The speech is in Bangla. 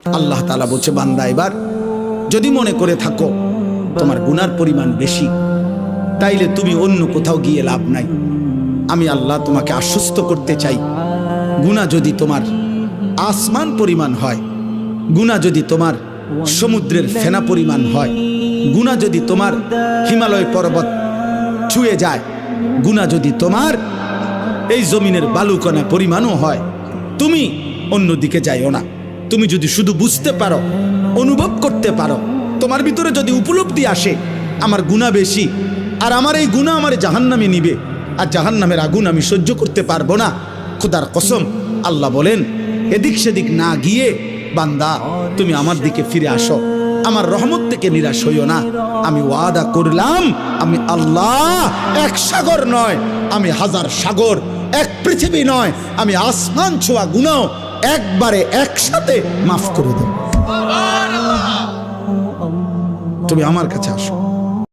আল্লাহ তাআলা বলছে, বান্দা এবার যদি মনে করে থাকো তোমার গুনার পরিমাণ বেশি, তাইলে তুমি অন্য কোথাও গিয়ে লাভ নাই। আমি আল্লাহ তোমাকে আশ্বস্ত করতে চাই, গুনাহ যদি তোমার আসমান পরিমাণ হয়, গুনাহ যদি তোমার সমুদ্রের ফেনা পরিমাণ হয়, গুনাহ যদি তোমার হিমালয় পর্বত ছুঁয়ে যায়, গুনাহ যদি তোমার এই জমিনের বালুকণা পরিমাণও হয়, তুমি অন্যদিকে যাইও না। তুমি যদি শুধু বুঝতে পারো, অনুভব করতে পারো, তোমার ভিতরে যদি উপলব্ধি আসে আমার গুনাহ বেশি, আর আমার এই গুনাহ আমার জাহান্নামে নিবে, আর জাহান্নামের আগুন আমি সহ্য করতে পারবো না, খোদার কসম আল্লাহ বলেন এদিক সেদিক না গিয়ে বান্দা তুমি আমার দিকে ফিরে আসো, আমার রহমত থেকে নিরাশ হইও না। আমি ওয়াদা করলাম, আমি আল্লাহ এক সাগর নয়, আমি হাজার সাগর, এক পৃথিবী নয়, আমি আসমান ছোঁয়া গুনাহ একবারে একসাথে মাফ করে দেব। তুমি আমার কাছে আসো।